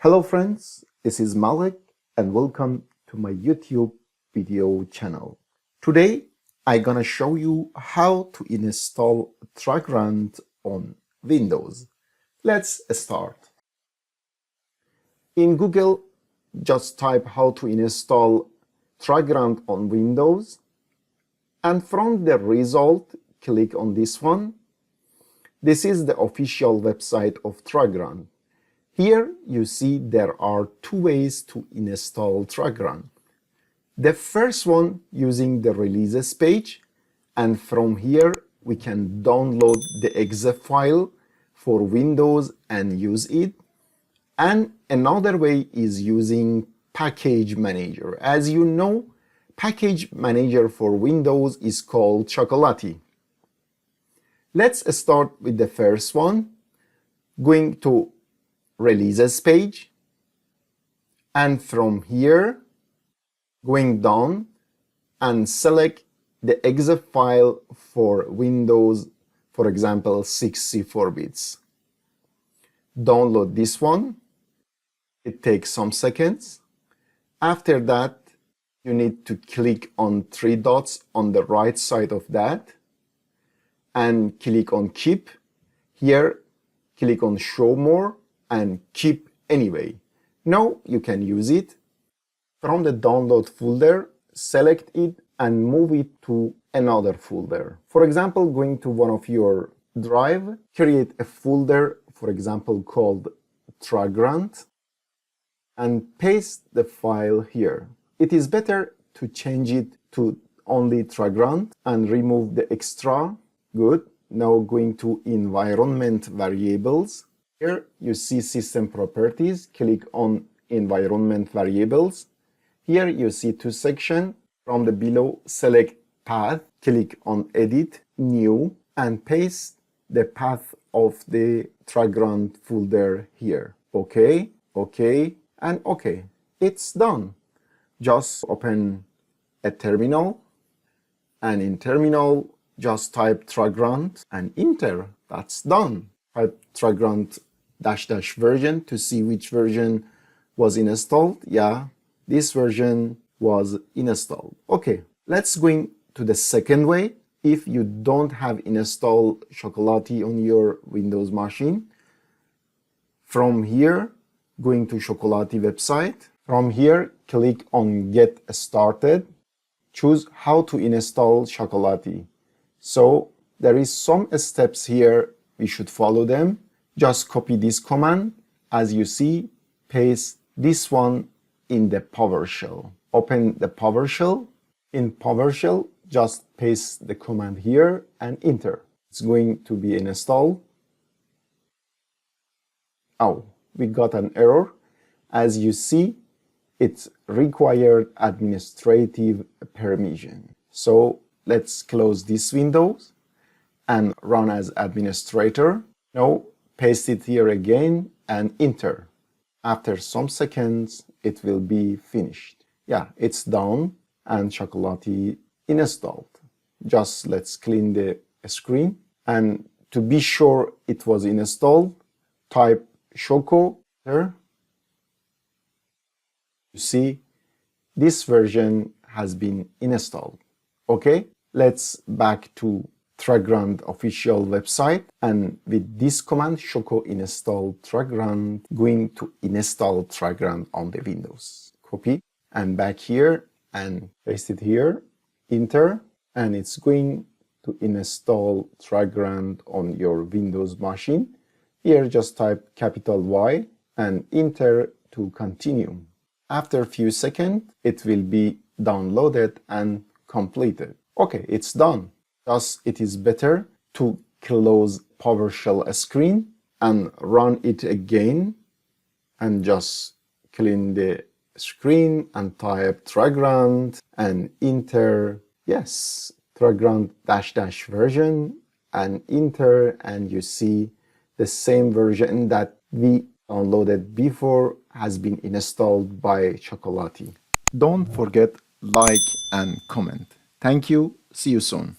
Hello friends, this is Malik and welcome to my YouTube video channel. Today I'm gonna show you how to install Terragrunt on Windows. Let's start. In Google, just type how to install Terragrunt on Windows, and from the result click on this one. This is the official website of Terragrunt. Here you see there are two ways to install Terragrunt. The first one using the releases page, and from here we can download the exe file for Windows and use it. And another way is using Package Manager. As you know, Package Manager for Windows is called Chocolatey. Let's start with the first one. Going to Releases page, and from here going down and select the exe file for Windows, for example 64 bits. Download this one. It takes some seconds. After that you need to click on three dots on the right side of that and click on Keep. Here click on Show More and Keep Anyway. Now you can use it. From the download folder, select it and move it to another folder. For example, going to one of your drive, create a folder, for example, called Terragrunt, and paste the file here. It is better to change it to only Terragrunt and remove the extra. Good. Now going to Environment Variables. Here you see System Properties. Click on Environment Variables. Here you see two sections. From the below, select Path. Click on Edit, New, and paste the path of the Terragrunt folder here. OK, OK, and OK. It's done. Just open a terminal, and in terminal, just type Terragrunt and enter. That's done. Type Terragrunt -- version to see which version was installed. Yeah, this version was installed. Okay, let's go to the second way. If you don't have installed Chocolatey on your Windows machine, from here, going to Chocolatey website. From here, click on Get Started. Choose how to install Chocolatey. So there is some steps here. We should follow them. Just copy this command. As you see, paste this one in the PowerShell. Open the PowerShell. In PowerShell, just paste the command here and enter. It's going to be installed. Oh, we got an error. As you see, it required administrative permission. So let's close this window and run as administrator. Now paste it here again and enter. After some seconds, it will be finished. Yeah, it's done and Chocolatey installed. Just let's clean the screen. And to be sure it was installed, type Choco here. You see, this version has been installed. Okay, let's back to Terragrunt official website, and with this command Choco install Terragrunt, going to install Terragrunt on the Windows. Copy and back here and paste it here, enter, and it's going to install Terragrunt on your Windows machine. Here just type capital Y and enter to continue. After a few seconds, it will be downloaded and completed. Okay, it's done. Thus, it is better to close PowerShell screen and run it again and just clean the screen and type Terragrunt and enter, yes, Terragrunt -- version and enter, and you see the same version that we downloaded before has been installed by Chocolatey. Don't forget like and comment. Thank you. See you soon.